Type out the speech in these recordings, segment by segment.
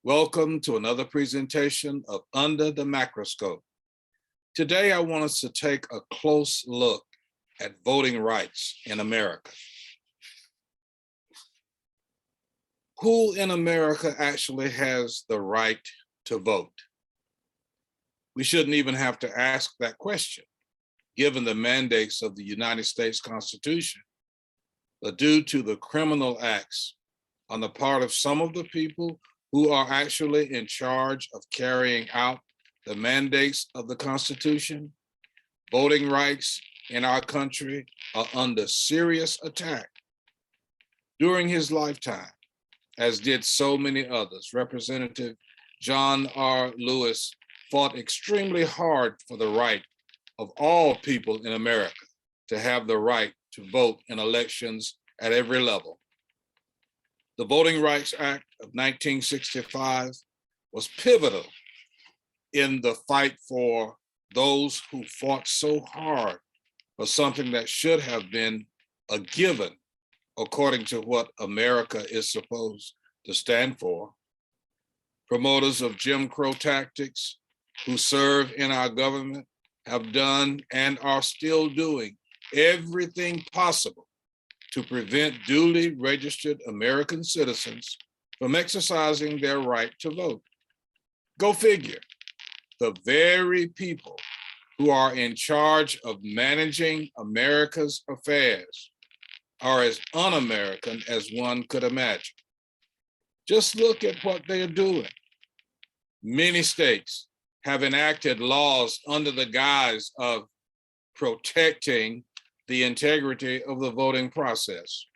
Welcome to another presentation of Under the Macroscope. Today, I want us to take a close look at voting rights in America. Who in America actually has the right to vote? We shouldn't even have to ask that question, given the mandates of the United States Constitution, but due to the criminal acts on the part of some of the people who are actually in charge of carrying out the mandates of the Constitution, voting rights in our country are under serious attack. During his lifetime, as did so many others, Representative John R. Lewis fought extremely hard for the right of all people in America to have the right to vote in elections at every level. The Voting Rights Act of 1965 was pivotal in the fight for those who fought so hard for something that should have been a given according to what America is supposed to stand for. Promoters of Jim Crow tactics who serve in our government have done and are still doing everything possible to prevent duly registered American citizens from exercising their right to vote. Go figure, the very people who are in charge of managing America's affairs are as un-American as one could imagine. Just look at what they are doing. Many states have enacted laws under the guise of protecting the integrity of the voting process.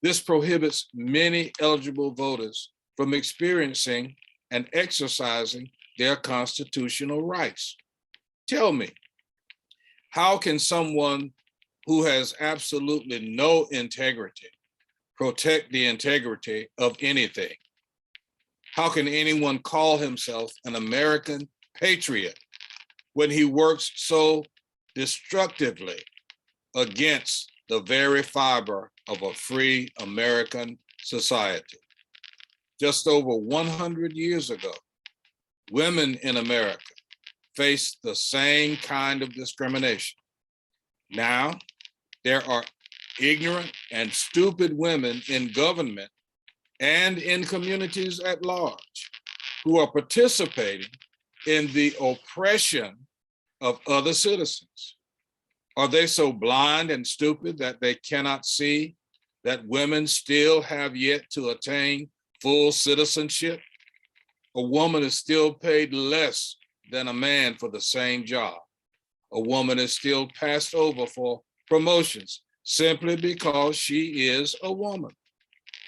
This prohibits many eligible voters from experiencing and exercising their constitutional rights. Tell me, how can someone who has absolutely no integrity protect the integrity of anything? How can anyone call himself an American patriot when he works so destructively against the very fiber of a free American society? Just over 100 years ago, women in America faced the same kind of discrimination. Now, there are ignorant and stupid women in government and in communities at large who are participating in the oppression of other citizens. Are they so blind and stupid that they cannot see that women still have yet to attain full citizenship? A woman is still paid less than a man for the same job. A woman is still passed over for promotions simply because she is a woman.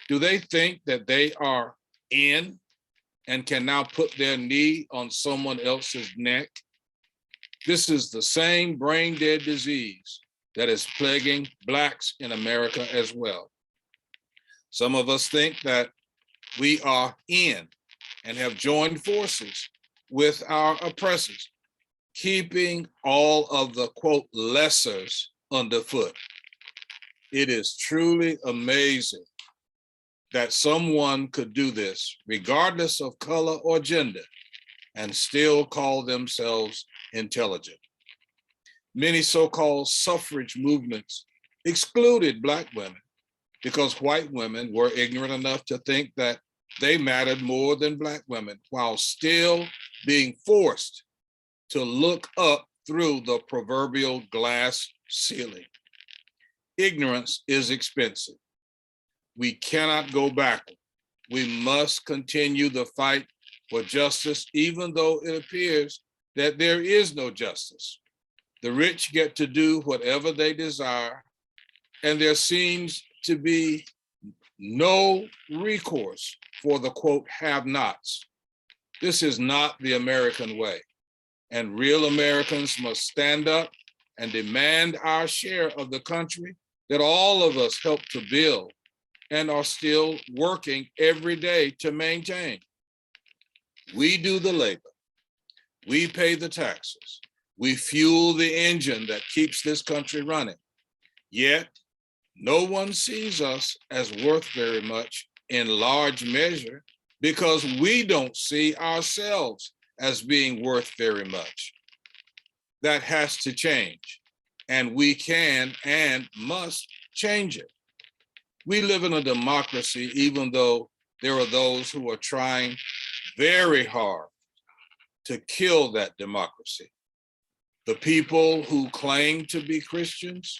Do they think that they are in and can now put their knee on someone else's neck? This is the same brain dead disease that is plaguing Blacks in America as well. Some of us think that we are in and have joined forces with our oppressors, keeping all of the, quote, lessers underfoot. It is truly amazing that someone could do this, regardless of color or gender, and still call themselves intelligent. Many so-called suffrage movements excluded Black women because white women were ignorant enough to think that they mattered more than Black women, while still being forced to look up through the proverbial glass ceiling. Ignorance is expensive. We cannot go backward. We must continue the fight for justice, even though it appears that there is no justice. The rich get to do whatever they desire, and there seems to be no recourse for the, quote, have-nots. This is not the American way, and real Americans must stand up and demand our share of the country that all of us helped to build and are still working every day to maintain. We do the labor. We pay the taxes. We fuel the engine that keeps this country running. Yet, no one sees us as worth very much in large measure because we don't see ourselves as being worth very much. That has to change, and we can and must change it. We live in a democracy, even though there are those who are trying very hard to kill that democracy. The people who claim to be Christians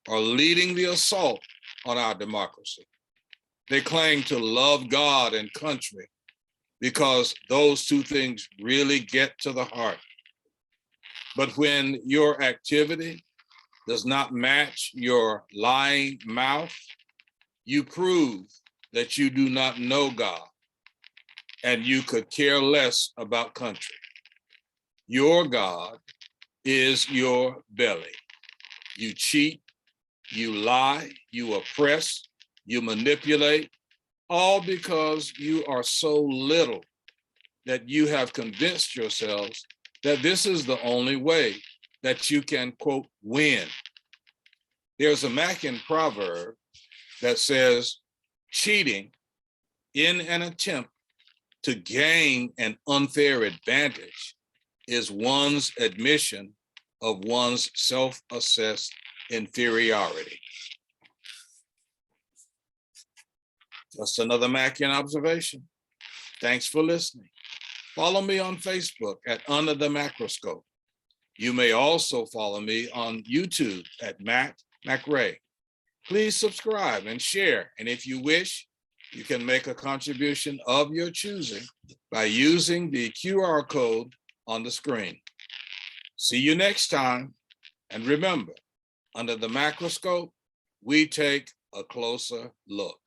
are leading the assault on our democracy. They claim to love God and country because those two things really get to the heart. But when your activity does not match your lying mouth, you prove that you do not know God and you could care less about country. Your God is your belly. You cheat, you lie, you oppress, you manipulate, all because you are so little that you have convinced yourselves that this is the only way that you can, quote, win. There's a Mackin proverb that says, cheating in an attempt to gain an unfair advantage is one's admission of one's self-assessed inferiority. Just another Mackin observation. Thanks for listening. Follow me on Facebook at Under the Mackroscope. You may also follow me on YouTube at Matt McRae. Please subscribe and share. And if you wish, you can make a contribution of your choosing by using the QR code on the screen. See you next time. And remember, under the macroscope, we take a closer look.